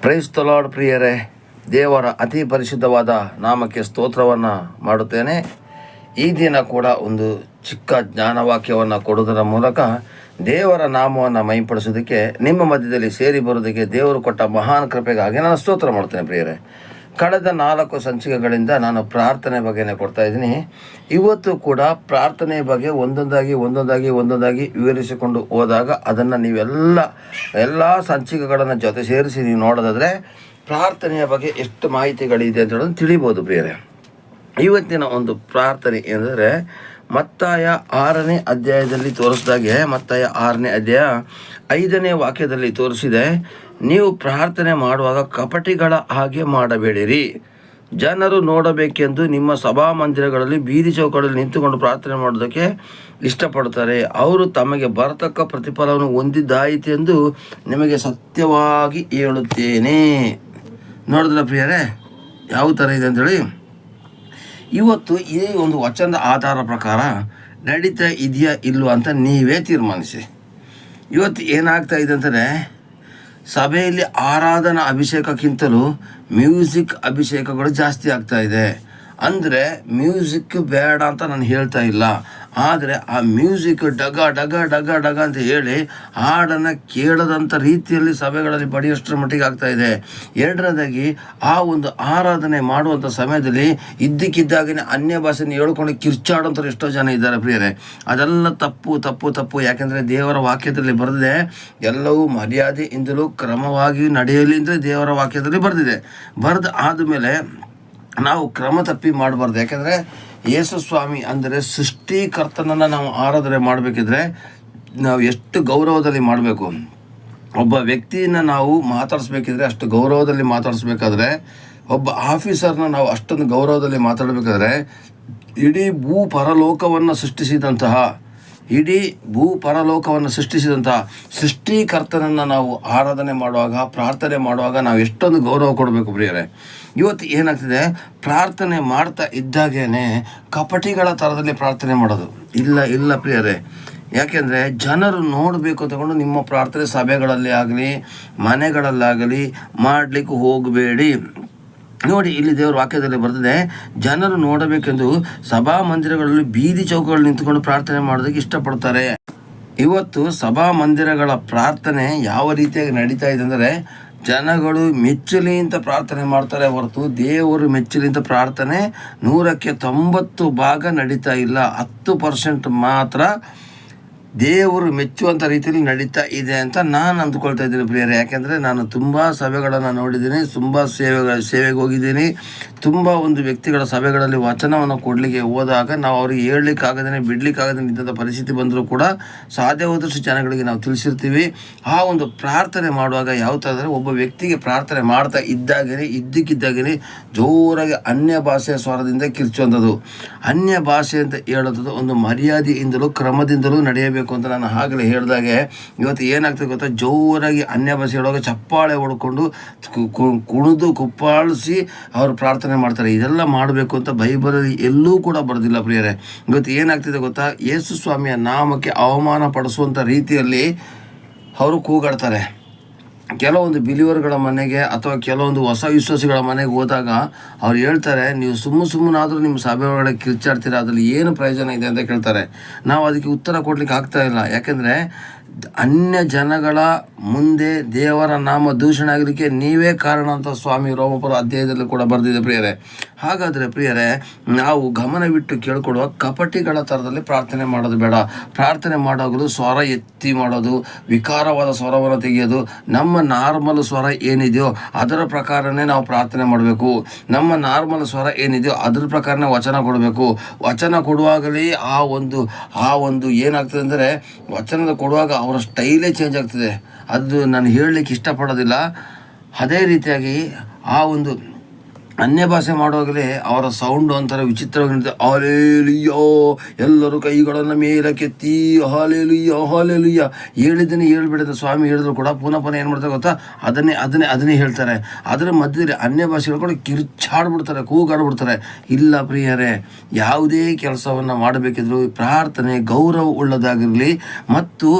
Praise the lord ಪ್ರಿಯರೇ, ದೇವರ ಅತಿ ಪರಿಶುದ್ಧವಾದ ನಾಮಕ್ಕೆ ಸ್ತೋತ್ರವನ್ನು ಮಾಡುತ್ತೇನೆ. ಈ ದಿನ ಕೂಡ ಒಂದು ಚಿಕ್ಕ ಜ್ಞಾನವಾಕ್ಯವನ್ನು ಕೊಡುವುದರ ಮೂಲಕ ದೇವರ ನಾಮವನ್ನು ಮಹಿಂಪಡಿಸೋದಕ್ಕೆ ನಿಮ್ಮ ಮಧ್ಯದಲ್ಲಿ ಸೇರಿ ಬರೋದಕ್ಕೆ ದೇವರು ಕೊಟ್ಟ ಮಹಾನ್ ಕೃಪೆಗಾಗಿ ನಾನು ಸ್ತೋತ್ರ ಮಾಡ್ತೇನೆ. ಪ್ರಿಯರೇ, ಕಳೆದ 4 ಸಂಚಿಕೆಗಳಿಂದ ನಾನು ಪ್ರಾರ್ಥನೆ ಬಗ್ಗೆನೇ ಕೊಡ್ತಾ ಇದ್ದೀನಿ. ಇವತ್ತು ಕೂಡ ಪ್ರಾರ್ಥನೆ ಬಗ್ಗೆ ಒಂದೊಂದಾಗಿ ವಿವರಿಸಿಕೊಂಡು ಹೋದಾಗ ಅದನ್ನು ಎಲ್ಲ ಸಂಚಿಕೆಗಳನ್ನು ಜೊತೆ ಸೇರಿಸಿ ನೀವು ನೋಡೋದಾದರೆ ಪ್ರಾರ್ಥನೆಯ ಬಗ್ಗೆ ಎಷ್ಟು ಮಾಹಿತಿಗಳಿದೆ ಅಂತ ಹೇಳೋದು ತಿಳಿಬೋದು. ಪ್ರಿಯರೇ, ಇವತ್ತಿನ ಒಂದು ಪ್ರಾರ್ಥನೆ ಎಂದರೆ ಮತ್ತಾಯ 6ನೇ ಅಧ್ಯಾಯದಲ್ಲಿ ತೋರಿಸಿದಾಗೆ, ಮತ್ತಾಯ 6ನೇ ಅಧ್ಯಾಯ 5ನೇ ವಾಕ್ಯದಲ್ಲಿ ತೋರಿಸಿದೆ, ನೀವು ಪ್ರಾರ್ಥನೆ ಮಾಡುವಾಗ ಕಪಟಿಗಳ ಹಾಗೆ ಮಾಡಬೇಡಿರಿ. ಜನರು ನೋಡಬೇಕೆಂದು ನಿಮ್ಮ ಸಭಾಮಂದಿರಗಳಲ್ಲಿ ಬೀದಿ ಚೌಕಗಳಲ್ಲಿ ನಿಂತುಕೊಂಡು ಪ್ರಾರ್ಥನೆ ಮಾಡೋದಕ್ಕೆ ಇಷ್ಟಪಡ್ತಾರೆ. ಅವರು ತಮಗೆ ಬರತಕ್ಕ ಪ್ರತಿಫಲವನ್ನು ಹೊಂದಿದ್ದಾಯಿತೆಂದು ನಿಮಗೆ ಸತ್ಯವಾಗಿ ಹೇಳುತ್ತೇನೆ. ನೋಡಿದ್ರೆ ಪ್ರಿಯರೇ, ಯಾವ ಥರ ಇದೆ ಅಂಥೇಳಿ ಇವತ್ತು ಈ ಒಂದು ವಚನದ ಆಧಾರ ಪ್ರಕಾರ ನಡೀತಾ ಇದೆಯಾ ಇಲ್ವಾ ಅಂತ ನೀವೇ ತೀರ್ಮಾನಿಸಿ. ಇವತ್ತು ಏನಾಗ್ತಾ ಇದೆ ಅಂತಂದರೆ, ಸಭೆಯಲ್ಲಿ ಆರಾಧನಾ ಅಭಿಷೇಕಕ್ಕಿಂತಲೂ ಮ್ಯೂಸಿಕ್ ಅಭಿಷೇಕಗಳು ಜಾಸ್ತಿ ಆಗ್ತಾ ಇದೆ. ಅಂದರೆ ಮ್ಯೂಸಿಕ್ ಬೇಡ ಅಂತ ನಾನು ಹೇಳ್ತಾ ಇಲ್ಲ, ಆದರೆ ಆ ಮ್ಯೂಸಿಕ್ ಡಗ ಡಗ ಡಗ ಡಗ ಅಂತ ಹೇಳಿ ಹಾಡನ್ನು ಕೇಳದಂಥ ರೀತಿಯಲ್ಲಿ ಸಭೆಗಳಲ್ಲಿ ಬಡಿಯೋಷ್ಟರ ಮಟ್ಟಿಗೆ ಆಗ್ತಾ ಇದೆ. ಎರಡನೇದಾಗಿ, ಆ ಒಂದು ಆರಾಧನೆ ಮಾಡುವಂಥ ಸಮಯದಲ್ಲಿ ಇದ್ದಕ್ಕಿದ್ದಾಗೇ ಅನ್ಯ ಭಾಷೆಯನ್ನು ಹೇಳ್ಕೊಂಡು ಕಿರ್ಚಾಡೋಂಥವ್ರು ಎಷ್ಟೋ ಜನ ಇದ್ದಾರೆ. ಪ್ರಿಯರೇ, ಅದೆಲ್ಲ ತಪ್ಪು. ಯಾಕೆಂದರೆ ದೇವರ ವಾಕ್ಯದಲ್ಲಿ ಬರೆದಿದೆ, ಎಲ್ಲವೂ ಮರ್ಯಾದೆಯಿಂದಲೂ ಕ್ರಮವಾಗಿ ನಡೆಯಲಿ ಅಂದರೆ ದೇವರ ವಾಕ್ಯದಲ್ಲಿ ಬರೆದಿದೆ. ಬರೆದು ಆದಮೇಲೆ ನಾವು ಕ್ರಮ ತಪ್ಪಿ ಮಾಡಬಾರ್ದು. ಯಾಕೆಂದರೆ ಯೇಸು ಸ್ವಾಮಿ ಅಂದರೆ ಸೃಷ್ಟಿಕರ್ತನನ್ನು ನಾವು ಆರಾಧನೆ ಮಾಡಬೇಕಿದ್ರೆ ನಾವು ಎಷ್ಟು ಗೌರವದಲ್ಲಿ ಮಾಡಬೇಕು. ಒಬ್ಬ ವ್ಯಕ್ತಿಯನ್ನು ನಾವು ಮಾತಾಡಿಸ್ಬೇಕಿದ್ರೆ ಅಷ್ಟು ಗೌರವದಲ್ಲಿ ಮಾತಾಡಿಸ್ಬೇಕಾದ್ರೆ, ಒಬ್ಬ ಆಫೀಸರ್ನ ನಾವು ಅಷ್ಟೊಂದು ಗೌರವದಲ್ಲಿ ಮಾತಾಡಬೇಕಾದ್ರೆ, ಇಡೀ ಭೂಪರಲೋಕವನ್ನು ಸೃಷ್ಟಿಸಿದಂತಹ ಸೃಷ್ಟಿಕರ್ತನನ್ನು ನಾವು ಆರಾಧನೆ ಮಾಡುವಾಗ, ಪ್ರಾರ್ಥನೆ ಮಾಡುವಾಗ ನಾವು ಎಷ್ಟೊಂದು ಗೌರವ ಕೊಡಬೇಕು. ಪ್ರಿಯರೇ, ಇವತ್ತು ಏನಾಗ್ತಿದೆ, ಪ್ರಾರ್ಥನೆ ಮಾಡ್ತಾ ಇದ್ದಾಗೇನೆ ಕಪಟಿಗಳ ಥರದಲ್ಲಿ ಪ್ರಾರ್ಥನೆ ಮಾಡೋದು ಇಲ್ಲ ಪ್ರಿಯರೇ. ಯಾಕೆಂದರೆ ಜನರು ನೋಡಬೇಕು ತಗೊಂಡು ನಿಮ್ಮ ಪ್ರಾರ್ಥನೆ ಸಭೆಗಳಲ್ಲಿ ಆಗಲಿ ಮನೆಗಳಲ್ಲಾಗಲಿ ಮಾಡಲಿಕ್ಕೆ ಹೋಗಬೇಡಿ. ನೋಡಿ, ಇಲ್ಲಿ ದೇವರ ವಾಕ್ಯದಲ್ಲಿ ಬರ್ತದೆ, ಜನರು ನೋಡಬೇಕೆಂದು ಸಭಾ ಮಂದಿರಗಳಲ್ಲಿ ಬೀದಿ ಚೌಕಗಳಲ್ಲಿ ನಿಂತುಕೊಂಡು ಪ್ರಾರ್ಥನೆ ಮಾಡೋದಕ್ಕೆ ಇಷ್ಟಪಡ್ತಾರೆ. ಇವತ್ತು ಸಭಾ ಮಂದಿರಗಳ ಪ್ರಾರ್ಥನೆ ಯಾವ ರೀತಿಯಾಗಿ ನಡೀತಾ ಇದೆ ಅಂದರೆ, ಜನಗಳು ಮೆಚ್ಚಲಿ ಅಂತ ಪ್ರಾರ್ಥನೆ ಮಾಡ್ತಾರೆ ಹೊರತು ದೇವರು ಮೆಚ್ಚಲಿ ಅಂತ ಪ್ರಾರ್ಥನೆ 100ಕ್ಕೆ 90 ನಡೀತಾ ಇಲ್ಲ. 10% ಮಾತ್ರ ದೇವರು ಮೆಚ್ಚುವಂಥ ರೀತಿಯಲ್ಲಿ ನಡೀತಾ ಇದೆ ಅಂತ ನಾನು ಅಂದ್ಕೊಳ್ತಾ ಇದ್ದೀನಿ. ಪ್ರಿಯರೇ, ಯಾಕೆಂದರೆ ನಾನು ತುಂಬ ಸಭೆಗಳನ್ನು ನೋಡಿದ್ದೀನಿ, ತುಂಬ ಸೇವೆಗೆ ಹೋಗಿದ್ದೀನಿ. ತುಂಬ ಒಂದು ವ್ಯಕ್ತಿಗಳ ಸಭೆಗಳಲ್ಲಿ ವಚನವನ್ನು ಕೊಡಲಿಕ್ಕೆ ಹೋದಾಗ ನಾವು ಅವ್ರಿಗೆ ಹೇಳಲಿಕ್ಕಾಗದೇ ಬಿಡಲಿಕ್ಕಾಗದೇ ಇದ್ದಂಥ ಪರಿಸ್ಥಿತಿ ಬಂದರೂ ಕೂಡ ಸಾಧ್ಯವಾದಷ್ಟು ಜನಗಳಿಗೆ ನಾವು ತಿಳಿಸಿರ್ತೀವಿ. ಆ ಒಂದು ಪ್ರಾರ್ಥನೆ ಮಾಡುವಾಗ ಯಾವ ಥರ ಅಂದರೆ, ಒಬ್ಬ ವ್ಯಕ್ತಿಗೆ ಪ್ರಾರ್ಥನೆ ಮಾಡ್ತಾ ಇದ್ದಕ್ಕಿದ್ದಾಗೇ ಜೋರಾಗಿ ಅನ್ಯ ಭಾಷೆಯ ಸ್ವರದಿಂದ ಕಿರ್ಚುವಂಥದ್ದು. ಅನ್ಯ ಭಾಷೆ ಅಂತ ಹೇಳೋದು ಒಂದು ಮರ್ಯಾದೆಯಿಂದಲೂ ಕ್ರಮದಿಂದಲೂ ನಡೆಯಬೇಕು ಅಂತ ನಾನು ಆಗಲೇ ಹೇಳಿದಾಗೆ, ಇವತ್ತು ಏನಾಗ್ತದೆ ಗೊತ್ತಾ, ಜೋರಾಗಿ ಅನ್ಯ ಭಾಷೆ ಹೇಳುವಾಗ ಚಪ್ಪಾಳೆ ಹೊಡ್ಕೊಂಡು ಕುಣಿದು ಕುಪ್ಪಾಳಿಸಿ ಅವರು ಪ್ರಾರ್ಥನೆ ಮಾಡ್ತಾರೆ. ಇದೆಲ್ಲ ಮಾಡಬೇಕು ಅಂತ ಬೈಬಲಲ್ಲಿ ಎಲ್ಲೂ ಕೂಡ ಬರೋದಿಲ್ಲ. ಪ್ರಿಯರೇ, ಇವತ್ತು ಏನಾಗ್ತಿದೆ ಗೊತ್ತಾ, ಯೇಸು ಸ್ವಾಮಿಯ ನಾಮಕ್ಕೆ ಅವಮಾನ ಪಡಿಸುವಂಥ ರೀತಿಯಲ್ಲಿ ಅವರು ಕೂಗಾಡ್ತಾರೆ. ಕೆಲವೊಂದು ಬಿಲಿವರ್ಗಳ ಮನೆಗೆ ಅಥವಾ ಕೆಲವೊಂದು ಹೊಸ ವಿಶ್ವಾಸಿಗಳ ಮನೆಗೆ ಹೋದಾಗ ಅವ್ರು ಹೇಳ್ತಾರೆ, ನೀವು ಸುಮ್ಮನಾದರೂ ನಿಮ್ಮ ಸಭೆ ಒಳಗಡೆ ಕಿರ್ಚಾಡ್ತೀರ, ಅದರಲ್ಲಿ ಏನು ಪ್ರಯೋಜನ ಇದೆ ಅಂತ ಕೇಳ್ತಾರೆ. ನಾವು ಅದಕ್ಕೆ ಉತ್ತರ ಕೊಡಲಿಕ್ಕೆ ಆಗ್ತಾ ಇಲ್ಲ. ಯಾಕೆಂದರೆ ಅನ್ಯ ಜನಗಳ ಮುಂದೆ ದೇವರ ನಾಮ ದೂಷಣೆ ಆಗಲಿಕ್ಕೆ ನೀವೇ ಕಾರಣ ಅಂತ ಸ್ವಾಮಿ ರೋಮಪುರ ಅಧ್ಯಾಯದಲ್ಲಿ ಕೂಡ ಬರೆದಿದೆ. ಪ್ರಿಯರೇ, ಹಾಗಾದರೆ ಪ್ರಿಯರೇ, ನಾವು ಗಮನವಿಟ್ಟು ಕೇಳಿಕೊಡುವ ಕಪಟಿಗಳ ಥರದಲ್ಲಿ ಪ್ರಾರ್ಥನೆ ಮಾಡೋದು ಬೇಡ. ಪ್ರಾರ್ಥನೆ ಮಾಡುವಾಗಲೂ ಸ್ವರ ಎತ್ತಿ ಮಾಡೋದು, ವಿಕಾರವಾದ ಸ್ವರವನ್ನು ತೆಗೆಯೋದು. ನಮ್ಮ ನಾರ್ಮಲ್ ಸ್ವರ ಏನಿದೆಯೋ ಅದರ ಪ್ರಕಾರನೇ ನಾವು ಪ್ರಾರ್ಥನೆ ಮಾಡಬೇಕು. ನಮ್ಮ ನಾರ್ಮಲ್ ಸ್ವರ ಏನಿದೆಯೋ ಅದ್ರ ಪ್ರಕಾರನೇ ವಚನ ಕೊಡಬೇಕು. ವಚನ ಕೊಡುವಾಗಲೇ ಆ ಒಂದು ಏನಾಗ್ತದೆ ಅಂದರೆ, ವಚನದ ಕೊಡುವಾಗ ಅವರ ಸ್ಟೈಲೇ ಚೇಂಜ್ ಆಗ್ತದೆ. ಅದು ನಾನು ಹೇಳಲಿಕ್ಕೆ ಇಷ್ಟಪಡೋದಿಲ್ಲ. ಅದೇ ರೀತಿಯಾಗಿ ಆ ಒಂದು ಅನ್ಯ ಭಾಷೆ ಮಾಡುವಾಗಲೇ ಅವರ ಸೌಂಡು ಒಂಥರ ವಿಚಿತ್ರವಾಗಿರುತ್ತೆ. ಹಾಲೆಲೂಯಾ, ಎಲ್ಲರೂ ಕೈಗಳನ್ನು ಮೇಲಕ್ಕೆತ್ತಿ ಹಾಲೆಲೂಯಾ ಹೇಳಿದ್ದೀನಿ ಹೇಳ್ಬಿಡಿದ ಸ್ವಾಮಿ ಹೇಳಿದ್ರು ಕೂಡ ಪುನಃ ಏನು ಮಾಡ್ತಾರೆ ಗೊತ್ತಾ, ಅದನ್ನೇ ಹೇಳ್ತಾರೆ. ಅದರ ಮಧ್ಯದಲ್ಲಿ ಅನ್ಯ ಭಾಷೆ ಹೇಳ್ಕೊಂಡು ಕಿರ್ಚಾಡ್ಬಿಡ್ತಾರೆ, ಕೂಗಾಡ್ಬಿಡ್ತಾರೆ. ಇಲ್ಲ ಪ್ರಿಯರೇ, ಯಾವುದೇ ಕೆಲಸವನ್ನು ಮಾಡಬೇಕಿದ್ರು ಪ್ರಾರ್ಥನೆ ಗೌರವ ಉಳ್ಳದಾಗಿರಲಿ ಮತ್ತು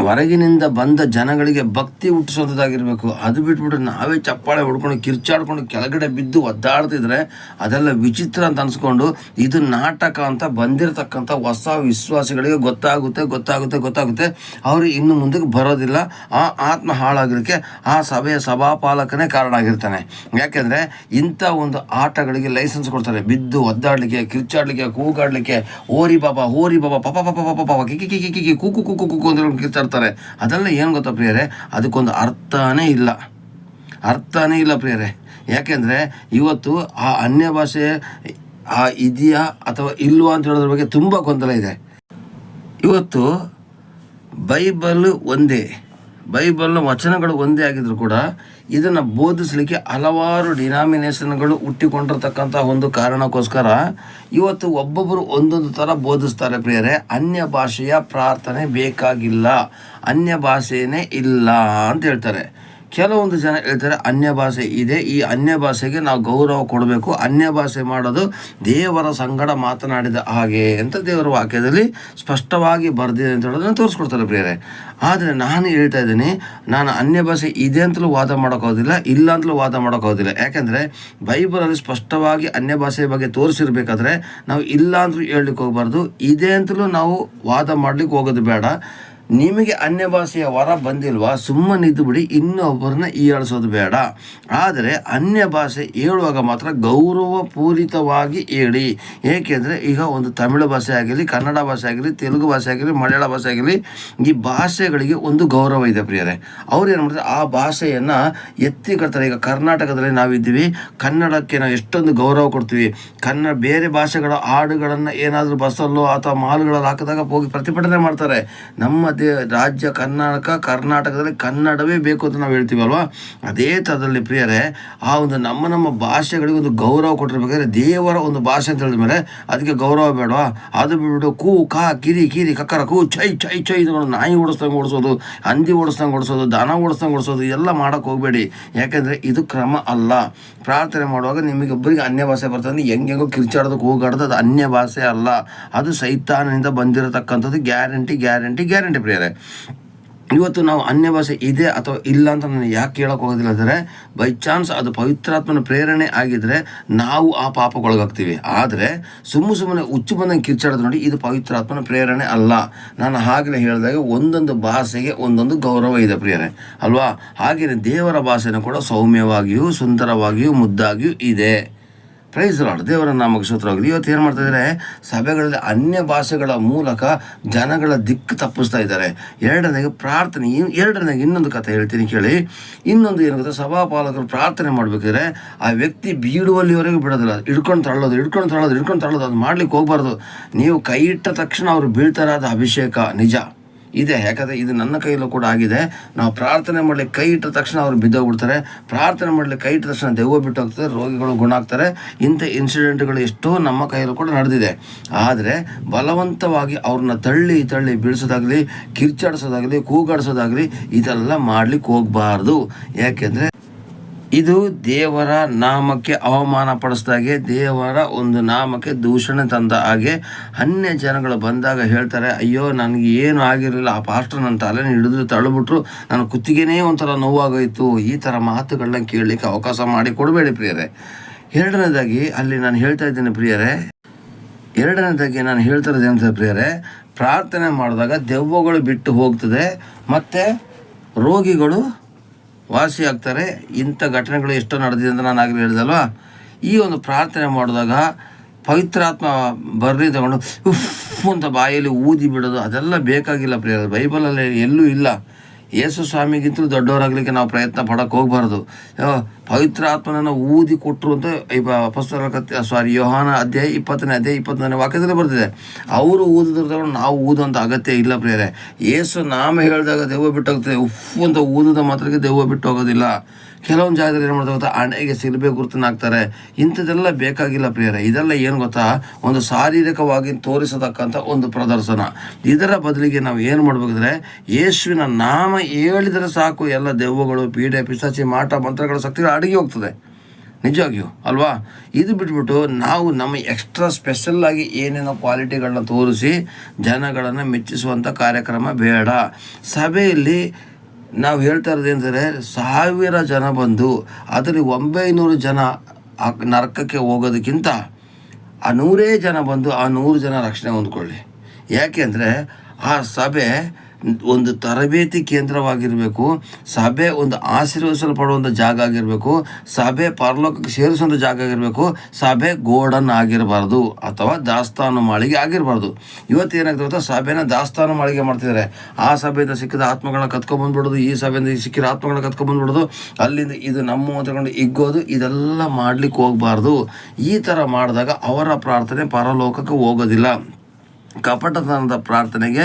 ಹೊರಗಿನಿಂದ ಬಂದ ಜನಗಳಿಗೆ ಭಕ್ತಿ ಹುಟ್ಟಿಸೋದಾಗಿರಬೇಕು. ಅದು ಬಿಟ್ಬಿಟ್ಟು ನಾವೇ ಚಪ್ಪಾಳೆ ಹೊಡ್ಕೊಂಡು ಕಿರ್ಚಾಡ್ಕೊಂಡು ಕೆಳಗಡೆ ಬಿದ್ದು ಒದ್ದಾಡ್ತಿದ್ರೆ ಅದೆಲ್ಲ ವಿಚಿತ್ರ ಅಂತ ಅನ್ಸ್ಕೊಂಡು ಇದು ನಾಟಕ ಅಂತ ಬಂದಿರತಕ್ಕಂಥ ಹೊಸ ವಿಶ್ವಾಸಿಗಳಿಗೆ ಗೊತ್ತಾಗುತ್ತೆ. ಅವರು ಇನ್ನು ಮುಂದಕ್ಕೆ ಬರೋದಿಲ್ಲ. ಆ ಆತ್ಮ ಹಾಳಾಗಿರೋಕ್ಕೆ ಆ ಸಭೆಯ ಸಭಾಪಾಲಕನೇ ಕಾರಣ ಆಗಿರ್ತಾನೆ. ಯಾಕೆಂದರೆ ಇಂಥ ಒಂದು ಆಟಗಳಿಗೆ ಲೈಸೆನ್ಸ್ ಕೊಡ್ತಾರೆ. ಬಿದ್ದು ಒದ್ದಾಡಲಿಕ್ಕೆ, ಕಿರ್ಚಾಡ್ಲಿಕ್ಕೆ, ಕೂಗಾಡ್ಲಿಕ್ಕೆ, ಹೋರಿ ಬಾಬಾ ಪಾಪ ಪಾಪ ಕಿಕ್ಕಿ ಕೂಕು ಅಂತ ಕಿರ್ಚಾಡ್ತಾರೆ. ಅದೆಲ್ಲ ಏನು ಗೊತ್ತಾ ಪ್ರಿಯರೇ, ಅದಕ್ಕೊಂದು ಅರ್ಥನೇ ಇಲ್ಲ ಪ್ರಿಯರೇ. ಯಾಕೆಂದರೆ ಇವತ್ತು ಆ ಅನ್ಯ ಭಾಷೆ ಇದೆಯಾ ಅಥವಾ ಇಲ್ವಾ ಅಂತ ಹೇಳೋದ್ರ ಬಗ್ಗೆ ತುಂಬ ಗೊಂದಲ ಇದೆ. ಇವತ್ತು ಬೈಬಲ್ ವಚನಗಳು ಒಂದೇ ಆಗಿದ್ರು ಕೂಡ ಇದನ್ನು ಬೋಧಿಸಲಿಕ್ಕೆ ಹಲವಾರು ಡಿನಾಮಿನೇಷನ್ಗಳು ಹುಟ್ಟಿಕೊಂಡಿರ್ತಕ್ಕಂಥ ಒಂದು ಕಾರಣಕ್ಕೋಸ್ಕರ ಇವತ್ತು ಒಬ್ಬೊಬ್ಬರು ಒಂದೊಂದು ಥರ ಬೋಧಿಸ್ತಾರೆ ಪ್ರಿಯರೇ. ಅನ್ಯ ಭಾಷೆಯ ಪ್ರಾರ್ಥನೆ ಬೇಕಾಗಿಲ್ಲ, ಅನ್ಯ ಭಾಷೆಯೇ ಇಲ್ಲ ಅಂತ ಹೇಳ್ತಾರೆ. ಕೆಲವೊಂದು ಜನ ಹೇಳ್ತಾರೆ ಅನ್ಯ ಭಾಷೆ ಇದೆ, ಈ ಅನ್ಯ ಭಾಷೆಗೆ ನಾವು ಗೌರವ ಕೊಡಬೇಕು, ಅನ್ಯ ಭಾಷೆ ಮಾಡೋದು ದೇವರ ಸಂಗಡ ಮಾತನಾಡಿದ ಹಾಗೆ ಅಂತ ದೇವರ ವಾಕ್ಯದಲ್ಲಿ ಸ್ಪಷ್ಟವಾಗಿ ಬರೆದಿದೆ ಅಂತ ಹೇಳೋದನ್ನು ತೋರಿಸ್ಕೊಡ್ತಾರೆ ಪ್ರಿಯರೇ. ಆದರೆ ನಾನು ಹೇಳ್ತಾ ಇದ್ದೀನಿ, ನಾನು ಅನ್ಯ ಭಾಷೆ ಇದೆ ಅಂತಲೂ ವಾದ ಮಾಡೋಕ್ಕೋದಿಲ್ಲ, ಇಲ್ಲ ಅಂತಲೂ ವಾದ ಮಾಡೋಕ್ಕೋದಿಲ್ಲ. ಯಾಕೆಂದರೆ ಬೈಬಲಲ್ಲಿ ಸ್ಪಷ್ಟವಾಗಿ ಅನ್ಯ ಭಾಷೆಯ ಬಗ್ಗೆ ತೋರಿಸಿರ್ಬೇಕಾದ್ರೆ ನಾವು ಇಲ್ಲ ಅಂತಲೂ ಹೇಳಲಿಕ್ಕೆ ಹೋಗಬಾರ್ದು, ಇದೆ ಅಂತಲೂ ನಾವು ವಾದ ಮಾಡಲಿಕ್ಕೆ ಹೋಗೋದು ಬೇಡ. ನಿಮಗೆ ಅನ್ಯ ಭಾಷೆಯ ವರ ಬಂದಿಲ್ವಾ, ಸುಮ್ಮನಿದ್ದು ಬಿಡಿ, ಇನ್ನೊಬ್ಬರನ್ನ ಹೀಯಾಳಿಸೋದು ಬೇಡ. ಆದರೆ ಅನ್ಯ ಭಾಷೆ ಹೇಳುವಾಗ ಮಾತ್ರ ಗೌರವಪೂರಿತವಾಗಿ ಹೇಳಿ. ಏಕೆಂದರೆ ಈಗ ಒಂದು ತಮಿಳು ಭಾಷೆ ಆಗಿರಲಿ, ಕನ್ನಡ ಭಾಷೆ ಆಗಿರಲಿ, ತೆಲುಗು ಭಾಷೆ ಆಗಿರಲಿ, ಮಲಯಾಳ ಭಾಷೆ ಆಗಿರಲಿ, ಈ ಭಾಷೆಗಳಿಗೆ ಒಂದು ಗೌರವ ಇದೆ ಪ್ರಿಯರೇ. ಅವ್ರು ಏನು ಮಾಡ್ತಾರೆ, ಆ ಭಾಷೆಯನ್ನು ಎತ್ತಿ ಕಟ್ತಾರೆ. ಈಗ ಕರ್ನಾಟಕದಲ್ಲಿ ನಾವಿದ್ದೀವಿ, ಕನ್ನಡಕ್ಕೆ ನಾವು ಎಷ್ಟೊಂದು ಗೌರವ ಕೊಡ್ತೀವಿ. ಬೇರೆ ಭಾಷೆಗಳ ಹಾಡುಗಳನ್ನು ಏನಾದರೂ ಬಸ್ಸಲ್ಲೋ ಅಥವಾ ಮಾಲ್ಗಳಲ್ಲಿ ಹಾಕಿದಾಗ ಹೋಗಿ ಪ್ರತಿಭಟನೆ ಮಾಡ್ತಾರೆ. ನಮ್ಮ ರಾಜ್ಯ ಕರ್ನಾಟಕದಲ್ಲಿ ಕನ್ನಡವೇ ಬೇಕು ಅಂತ ನಾವು ಹೇಳ್ತೀವಲ್ವಾ, ಅದೇ ಥರದಲ್ಲಿ ಪ್ರಿಯರೇ ಆ ಒಂದು ನಮ್ಮ ಭಾಷೆಗಳಿಗೆ ಒಂದು ಗೌರವ ಕೊಟ್ಟಿರ್ಬೇಕಾದ್ರೆ ದೇವರ ಒಂದು ಭಾಷೆ ಅಂತ ಹೇಳಿದ ಮೇಲೆ ಅದಕ್ಕೆ ಗೌರವ ಬೇಡವಾ? ಅದು ಬಿಟ್ಬಿಟ್ಟು ಕೂ ಕಾ ಕಿರಿ ಕಕ್ಕರ ಕೂ ಚೈ ಇದನ್ನು ನಾಯಿ ಓಡಿಸ್ದಂಗೆ ಓಡಿಸೋದು, ಹಂದಿ ಓಡಿಸ್ದಂಗೆ ಓಡಿಸೋದು, ದನ ಓಡಿಸ್ದಂಗೆ ಓಡಿಸೋದು ಎಲ್ಲ ಮಾಡೋಕ್ಕೆ ಹೋಗಬೇಡಿ. ಯಾಕೆಂದರೆ ಇದು ಕ್ರಮ ಅಲ್ಲ. ಪ್ರಾರ್ಥನೆ ಮಾಡುವಾಗ ನಿಮಗೊಬ್ಬರಿಗೆ ಅನ್ಯ ಭಾಷೆ ಬರ್ತದೆ, ಹೆಂಗೆಂಗೋ ಕಿರ್ಚಾಡೋದಕ್ಕೆ ಹೋಗಾಡೋದು, ಅದು ಅನ್ಯ ಭಾಷೆ ಅಲ್ಲ, ಅದು ಸೈತಾನನಿಂದ ಬಂದಿರತಕ್ಕಂಥದ್ದು. ಗ್ಯಾರಂಟಿ ಪ್ರಿಯರೇ. ಇವತ್ತು ನಾವು ಅನ್ಯ ಭಾಷೆ ಇದೆ ಅಥವಾ ಇಲ್ಲ ಅಂತ ನಾನು ಯಾಕೆ ಕೇಳೋಕೆ ಹೋಗೋದಿಲ್ಲ ಅಂದರೆ, ಬೈ ಚಾನ್ಸ್ ಅದು ಪವಿತ್ರಾತ್ಮನ ಪ್ರೇರಣೆ ಆಗಿದ್ದರೆ ನಾವು ಆ ಪಾಪಗೊಳಗಾಗ್ತೀವಿ. ಆದರೆ ಸುಮ್ಮನೆ ಹುಚ್ಚು ಬಂದಂಗೆ ಕಿರ್ಚಾಡೋದು ನೋಡಿ, ಇದು ಪವಿತ್ರಾತ್ಮನ ಪ್ರೇರಣೆ ಅಲ್ಲ. ನಾನು ಆಗಲೇ ಹೇಳಿದಾಗ ಒಂದೊಂದು ಭಾಷೆಗೆ ಒಂದೊಂದು ಗೌರವ ಇದೆ ಪ್ರಿಯರೇ ಅಲ್ವಾ. ಹಾಗೆಯೇ ದೇವರ ಭಾಷೆನೂ ಕೂಡ ಸೌಮ್ಯವಾಗಿಯೂ ಸುಂದರವಾಗಿಯೂ ಮುದ್ದಾಗಿಯೂ ಇದೆ. ಪ್ರೈಸ್ ಲಾರ್ಡ್, ದೇವರ ನಾಮಕ್ಕೆ ಸ್ತೋತ್ರವಾಗಲಿ. ಇವತ್ತು ಏನು ಮಾಡ್ತಾ ಇದ್ದಾರೆ, ಸಭೆಗಳಲ್ಲಿ ಅನ್ಯ ಭಾಷೆಗಳ ಮೂಲಕ ಜನಗಳ ದಿಕ್ಕು ತಪ್ಪಿಸ್ತಾ ಇದ್ದಾರೆ. ಎರಡನೇಗೆ ಇನ್ನೊಂದು ಕಥೆ ಹೇಳ್ತೀನಿ ಕೇಳಿ. ಇನ್ನೊಂದು ಏನು ಗೊತ್ತಾ, ಸಭಾಪಾಲಕರು ಪ್ರಾರ್ಥನೆ ಮಾಡಬೇಕಾದ್ರೆ ಆ ವ್ಯಕ್ತಿ ಬೀಳುವಲ್ಲಿವರೆಗೂ ಬಿಡೋದಿಲ್ಲ, ಹಿಡ್ಕೊಂಡು ತಳ್ಳೋದು ಅದು ಮಾಡ್ಲಿಕ್ಕೆ ಹೋಗ್ಬಾರ್ದು. ನೀವು ಕೈ ಇಟ್ಟ ತಕ್ಷಣ ಅವರು ಬೀಳ್ತಾರೆ, ಅದು ಅಭಿಷೇಕ ನಿಜ ಇದೆ. ಯಾಕಂದರೆ ಇದು ನನ್ನ ಕೈಯಲ್ಲೂ ಕೂಡ ಆಗಿದೆ. ನಾವು ಪ್ರಾರ್ಥನೆ ಮಾಡಲಿಕ್ಕೆ ಕೈ ಇಟ್ಟ ತಕ್ಷಣ ಅವರು ಬಿದ್ದೋಗ್ಬಿಡ್ತಾರೆ, ಪ್ರಾರ್ಥನೆ ಮಾಡಲಿಕ್ಕೆ ಕೈ ಇಟ್ಟ ತಕ್ಷಣ ದೆವ್ವ ಬಿಟ್ಟು ಹೋಗ್ತದೆ, ರೋಗಿಗಳು ಗುಣ ಆಗ್ತಾರೆ. ಇಂಥ ಇನ್ಸಿಡೆಂಟ್ಗಳು ಎಷ್ಟೋ ನಮ್ಮ ಕೈಯಲ್ಲೂ ಕೂಡ ನಡೆದಿದೆ. ಆದರೆ ಬಲವಂತವಾಗಿ ಅವ್ರನ್ನ ತಳ್ಳಿ ಬೀಳಿಸೋದಾಗಲಿ, ಕಿರ್ಚಾಡಿಸೋದಾಗಲಿ, ಕೂಗಾಡಿಸೋದಾಗಲಿ ಇದೆಲ್ಲ ಮಾಡಲಿಕ್ಕೆ ಹೋಗಬಾರ್ದು. ಯಾಕೆಂದರೆ ಇದು ದೇವರ ನಾಮಕ್ಕೆ ಅವಮಾನ ಪಡಿಸಿದಾಗೆ, ದೇವರ ಒಂದು ನಾಮಕ್ಕೆ ದೂಷಣೆ ತಂದ ಹಾಗೆ. ಅನ್ಯ ಜನಗಳು ಬಂದಾಗ ಹೇಳ್ತಾರೆ, ಅಯ್ಯೋ ನನಗೆ ಏನು ಆಗಿರಲಿಲ್ಲ, ಆ ಪಾಸ್ಟರ್ ನನ್ನ ತಲೆನ ಹಿಡಿದು ತಳ್ಳಿಬಿಟ್ರು, ನನ್ನ ಕುತ್ತಿಗೆನೇ ಒಂಥರ ನೋವಾಗೋಯಿತು. ಈ ಥರ ಮಾತುಗಳನ್ನ ಕೇಳಲಿಕ್ಕೆ ಅವಕಾಶ ಮಾಡಿ ಕೊಡಬೇಡಿ ಪ್ರಿಯರೇ. ಎರಡನೇದಾಗಿ ನಾನು ಹೇಳ್ತಾ ಇರೋದು ಏನಂತ ಪ್ರಿಯರೇ, ಪ್ರಾರ್ಥನೆ ಮಾಡಿದಾಗ ದೆವ್ವಗಳು ಬಿಟ್ಟು ಹೋಗ್ತದೆ ಮತ್ತು ರೋಗಿಗಳು ವಾಸಿ ಆಗ್ತಾರೆ. ಇಂಥ ಘಟನೆಗಳು ಎಷ್ಟೋ ನಡೆದಿದೆ ಅಂತ ನಾನು ಆಗಲೇ ಹೇಳಿದಲ್ವಾ. ಈ ಒಂದು ಪ್ರಾರ್ಥನೆ ಮಾಡಿದಾಗ ಪವಿತ್ರಾತ್ಮ ಬರ್ರಿ ತಗೊಂಡು ಉಫ್ ಅಂತ ಬಾಯಲ್ಲಿ ಊದಿ ಬಿಡೋದು ಅದೆಲ್ಲ ಬೇಕಾಗಿಲ್ಲ ಪ್ರಿಯ. ಬೈಬಲಲ್ಲಿ ಎಲ್ಲೂ ಇಲ್ಲ. ಯೇಸು ಸ್ವಾಮಿಗಿಂತಲೂ ದೊಡ್ಡವರಾಗಲಿಕ್ಕೆ ನಾವು ಪ್ರಯತ್ನ ಪಡೋಕ್ಕೆ ಹೋಗಬಾರ್ದು. ಪವಿತ್ರ ಆತ್ಮನನ್ನು ಊದಿ ಕೊಟ್ಟರು ಅಂತ ಯೋಹಾನ ಅಧ್ಯಾಯ 20 ವಾಕ್ಯದಲ್ಲಿ ಬರ್ತಿದೆ. ಅವರು ಊದಿದ್ರೆ ನಾವು ಊದುವಂಥ ಅಗತ್ಯ ಇಲ್ಲ ಪ್ರಿಯರೇ. ಯೇಸು ನಾಮ ಹೇಳಿದಾಗ ದೆವ್ವ ಬಿಟ್ಟು ಹೋಗ್ತದೆ, ಉಫ್ ಅಂತ ಊದಿದ ಮಾತ್ರಕ್ಕೆ ದೆವ್ವ ಬಿಟ್ಟು ಹೋಗೋದಿಲ್ಲ. ಕೆಲವೊಂದು ಜಾಗದಲ್ಲಿ ಏನು ಮಾಡ್ತಾ ಗೊತ್ತಾ, ಹಣೆಗೆ ಸಿಲುಬೆ ಗುರುತನ್ನ ಹಾಕ್ತಾರೆ. ಇಂಥದ್ದೆಲ್ಲ ಬೇಕಾಗಿಲ್ಲ ಪ್ರಿಯರೇ. ಇದೆಲ್ಲ ಏನು ಗೊತ್ತಾ, ಒಂದು ಶಾರೀರಿಕವಾಗಿ ತೋರಿಸತಕ್ಕಂಥ ಒಂದು ಪ್ರದರ್ಶನ. ಇದರ ಬದಲಿಗೆ ನಾವು ಏನು ಮಾಡಬೇಕಂದ್ರೆ, ಯೇಸುವಿನ ನಾಮ ಹೇಳಿದರೆ ಸಾಕು, ಎಲ್ಲ ದೆವ್ವಗಳು, ಪೀಡೆ, ಪಿಶಾಚಿ, ಮಾಟ ಮಂತ್ರಗಳ ಶಕ್ತಿಗಳು ಅಡಗಿ ಹೋಗ್ತದೆ. ನಿಜವಾಗಿಯೂ ಅಲ್ವಾ. ಇದು ಬಿಟ್ಬಿಟ್ಟು ನಾವು ನಮ್ಮ ಎಕ್ಸ್ಟ್ರಾ ಸ್ಪೆಷಲ್ಲಾಗಿ ಏನೇನೋ ಕ್ವಾಲಿಟಿಗಳನ್ನ ತೋರಿಸಿ ಜನಗಳನ್ನು ಮೆಚ್ಚಿಸುವಂಥ ಕಾರ್ಯಕ್ರಮ ಬೇಡ. ಸಭೆಯಲ್ಲಿ ನಾವು ಹೇಳ್ತಾ ಇರೋದೇನೆಂದರೆ 1000 ಜನ ಬಂದು ಅದರಲ್ಲಿ 900 ಜನ ನರಕಕ್ಕೆ ಹೋಗೋದಕ್ಕಿಂತ ಆ 100 ಜನ ಬಂದು ಆ 100 ಜನ ರಕ್ಷಣೆ ಹೊಂದ್ಕೊಳ್ಳಿ. ಯಾಕೆ ಅಂದರೆ ಆ ಸಭೆ ಒಂದು ತರಬೇತಿ ಕೇಂದ್ರವಾಗಿರಬೇಕು, ಸಭೆ ಒಂದು ಆಶೀರ್ವದಿಸಲ್ಪಡುವಂಥ ಜಾಗ ಆಗಿರಬೇಕು, ಸಭೆ ಪರಲೋಕಕ್ಕೆ ಸೇರಿಸುವಂಥ ಜಾಗ ಆಗಿರಬೇಕು, ಸಭೆ ಗೋಡನ್ ಆಗಿರಬಾರ್ದು ಅಥವಾ ದಾಸ್ತಾನು ಮಾಳಿಗೆ ಆಗಿರಬಾರ್ದು. ಇವತ್ತು ಏನಾಗ್ತದೆ ಗೊತ್ತಾ, ಸಭೆನ ದಾಸ್ತಾನು ಮಾಳಿಗೆ ಮಾಡ್ತಿದ್ದಾರೆ. ಆ ಸಭೆಯಿಂದ ಸಿಕ್ಕಿದ ಆತ್ಮಗಳನ್ನ ಕತ್ಕೊಂಡ್ಬಂದ್ಬಿಡೋದು, ಈ ಸಭೆಯಿಂದ ಸಿಕ್ಕಿದ ಆತ್ಮಗಳನ್ನ ಕತ್ಕೊಂಡ್ಬಂದ್ಬಿಡೋದು, ಅಲ್ಲಿಂದ ಇದು ನಮ್ಮ ತಗೊಂಡು ಇಗ್ಗೋದು, ಇದೆಲ್ಲ ಮಾಡ್ಲಿಕ್ಕೆ ಹೋಗಬಾರ್ದು. ಈ ಥರ ಮಾಡಿದಾಗ ಅವರ ಪ್ರಾರ್ಥನೆ ಪರಲೋಕಕ್ಕೆ ಹೋಗೋದಿಲ್ಲ. ಕಪಟತನದ ಪ್ರಾರ್ಥನೆಗೆ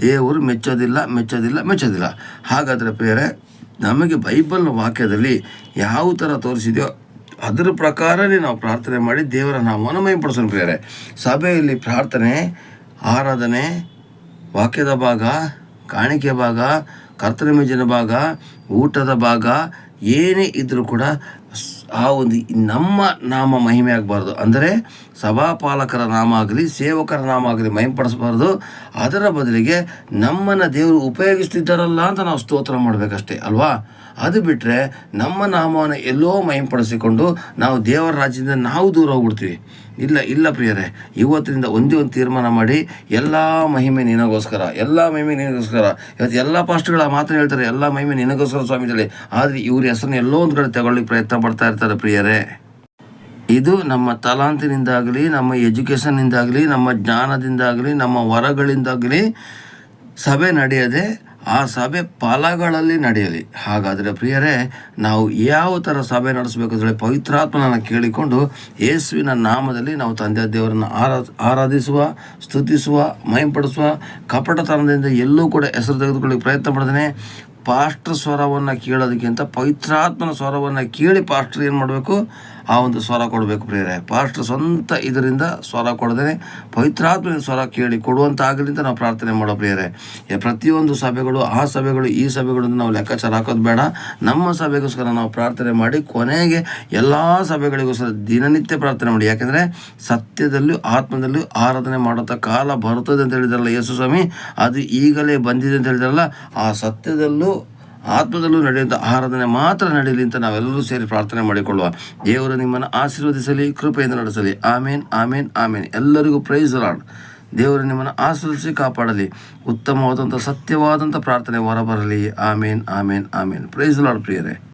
ದೇವರು ಮೆಚ್ಚೋದಿಲ್ಲ. ಹಾಗಾದರೆ ಪ್ರಿಯರೇ, ನಮಗೆ ಬೈಬಲ್ ವಾಕ್ಯದಲ್ಲಿ ಯಾವ ಥರ ತೋರಿಸಿದೆಯೋ ಅದರ ಪ್ರಕಾರನೇ ನಾವು ಪ್ರಾರ್ಥನೆ ಮಾಡಿ ದೇವರ ನಾಮವನ್ನು ಮಹಿಮೆಪಡಿಸೋಣ. ಪ್ರಿಯರೇ, ಸಭೆಯಲ್ಲಿ ಪ್ರಾರ್ಥನೆ, ಆರಾಧನೆ, ವಾಕ್ಯದ ಭಾಗ, ಕಾಣಿಕೆ ಭಾಗ, ಕರ್ತನ ಮೇಜಿನ ಭಾಗ, ಊಟದ ಭಾಗ ಏನೇ ಇದ್ದರೂ ಕೂಡ ಆ ಒಂದು ನಮ್ಮ ನಾಮ ಮಹಿಮೆ ಆಗಬಾರ್ದು. ಅಂದರೆ ಸಭಾಪಾಲಕರ ನಾಮ ಆಗಲಿ, ಸೇವಕರ ನಾಮ ಆಗಲಿ ಮಹಿಮೆಪಡಿಸಬಾರ್ದು. ಅದರ ಬದಲಿಗೆ ನಮ್ಮನ್ನು ದೇವರು ಉಪಯೋಗಿಸ್ತಿದ್ದಾರಲ್ಲ ಅಂತ ನಾವು ಸ್ತೋತ್ರ ಮಾಡಬೇಕಷ್ಟೇ ಅಲ್ವಾ. ಅದು ಬಿಟ್ಟರೆ ನಮ್ಮ ನಾಮವನ್ನು ಎಲ್ಲೋ ಮಹಿಮೆಪಡಿಸಿಕೊಂಡು ನಾವು ದೇವರ ರಾಜ್ಯದಿಂದ ನಾವು ದೂರ ಹೋಗ್ಬಿಡ್ತೀವಿ. ಇಲ್ಲ ಪ್ರಿಯರೇ, ಇವತ್ತಿನಿಂದ ಒಂದೇ ಒಂದು ತೀರ್ಮಾನ ಮಾಡಿ, ಎಲ್ಲ ಮಹಿಮೆ ನಿನಗೋಸ್ಕರ. ಇವತ್ತು ಎಲ್ಲ ಪಾಸ್ಟ್ಗಳು ಆ ಮಾತನ್ನು ಹೇಳ್ತಾರೆ, ಎಲ್ಲ ಮಹಿಮೆ ನಿನಗೋಸ್ಕರ ಸ್ವಾಮಿದಲ್ಲಿ. ಆದರೆ ಇವ್ರ ಹೆಸರನ್ನ ಎಲ್ಲೋ ಒಂದು ಕಡೆ ತಗೊಳ್ಳಿಕ್ಕೆ ಪ್ರಯತ್ನ ಪಡ್ತಾ ಇರ್ತಾರೆ. ಪ್ರಿಯರೇ, ಇದು ನಮ್ಮ ತಲಾಂತಿನಿಂದಾಗಲಿ, ನಮ್ಮ ಎಜುಕೇಷನ್ನಿಂದಾಗಲಿ, ನಮ್ಮ ಜ್ಞಾನದಿಂದಾಗಲಿ, ನಮ್ಮ ವರಗಳಿಂದಾಗಲಿ ಸಭೆ ನಡೆಯದೆ ಆ ಸಭೆ ಫಲಗಳಲ್ಲಿ ನಡೆಯಲಿ. ಹಾಗಾದರೆ ಪ್ರಿಯರೇ, ನಾವು ಯಾವ ಥರ ಸಭೆ ನಡೆಸಬೇಕು ಅಂತೇಳಿ ಪವಿತ್ರಾತ್ಮನನ್ನು ಕೇಳಿಕೊಂಡು ಯೇಸುವಿನ ನಾಮದಲ್ಲಿ ನಾವು ತಂದೆ ದೇವರನ್ನು ಆರಾಧಿಸುವ, ಸ್ತುತಿಸುವ, ಮಹಿಮೆಪಡಿಸುವ, ಕಪಟತನದಿಂದ ಎಲ್ಲೂ ಕೂಡ ಹೆಸರು ತೆಗೆದುಕೊಳ್ಳಿಕ್ಕೆ ಪ್ರಯತ್ನ ಪಡ್ದೇನೆ ಪಾಸ್ಟರ್ ಸ್ವರವನ್ನು ಕೇಳೋದಕ್ಕಿಂತ ಪವಿತ್ರಾತ್ಮನ ಸ್ವರವನ್ನು ಕೇಳಿ ಪಾಸ್ಟರ್ ಏನು ಮಾಡಬೇಕು, ಆ ಒಂದು ಸ್ವರ ಕೊಡಬೇಕು. ಪ್ರಿಯರೇ, ಪಾಸ್ಟರ್ ಸ್ವಂತ ಇದರಿಂದ ಸ್ವರ ಕೊಡದೇ ಪವಿತ್ರಾತ್ಮನ ಸ್ವರ ಕೇಳಿ ಕೊಡುವಂಥ ಆಗಲಿ ಅಂತ ನಾವು ಪ್ರಾರ್ಥನೆ ಮಾಡೋ. ಪ್ರಿಯರೇ, ಪ್ರತಿಯೊಂದು ಸಭೆಗಳು, ಆ ಸಭೆಗಳು, ಈ ಸಭೆಗಳಿಂದ ನಾವು ಲೆಕ್ಕಾಚಾರ ಹಾಕೋದು ಬೇಡ. ನಮ್ಮ ಸಭೆಗೋಸ್ಕರ ನಾವು ಪ್ರಾರ್ಥನೆ ಮಾಡಿ ಕೊನೆಗೆ ಎಲ್ಲ ಸಭೆಗಳಿಗೋಸ್ಕರ ದಿನನಿತ್ಯ ಪ್ರಾರ್ಥನೆ ಮಾಡಿ. ಯಾಕೆಂದರೆ ಸತ್ಯದಲ್ಲೂ ಆತ್ಮದಲ್ಲೂ ಆರಾಧನೆ ಮಾಡೋಂಥ ಕಾಲ ಬರುತ್ತದೆ ಅಂತ ಹೇಳಿದಾರಲ್ಲ ಯೇಸು ಸ್ವಾಮಿ, ಅದು ಈಗಲೇ ಬಂದಿದೆ ಅಂತ ಹೇಳಿದಾರಲ್ಲ. ಆ ಸತ್ಯದಲ್ಲೂ ಆತ್ಮದಲ್ಲೂ ನಡೆಯುವಂಥ ಆರಾಧನೆ ಮಾತ್ರ ನಡೆಯಲಿ ಅಂತ ನಾವೆಲ್ಲರೂ ಸೇರಿ ಪ್ರಾರ್ಥನೆ ಮಾಡಿಕೊಳ್ಳುವ. ದೇವರು ನಿಮ್ಮನ್ನು ಆಶೀರ್ವದಿಸಲಿ, ಕೃಪೆಯಿಂದ ನಡೆಸಲಿ. ಆಮೇನ್. ಎಲ್ಲರಿಗೂ ಪ್ರೈಸ್ ಲಾರ್ಡ್. ದೇವರು ನಿಮ್ಮನ್ನು ಆಶೀರ್ವದಿಸಿ ಕಾಪಾಡಲಿ. ಉತ್ತಮವಾದಂಥ ಸತ್ಯವಾದಂಥ ಪ್ರಾರ್ಥನೆ ಹೊರಬರಲಿ. ಆಮೇನ್. ಪ್ರೈಸ್ ಲಾರ್ಡ್ ಪ್ರಿಯರೇ.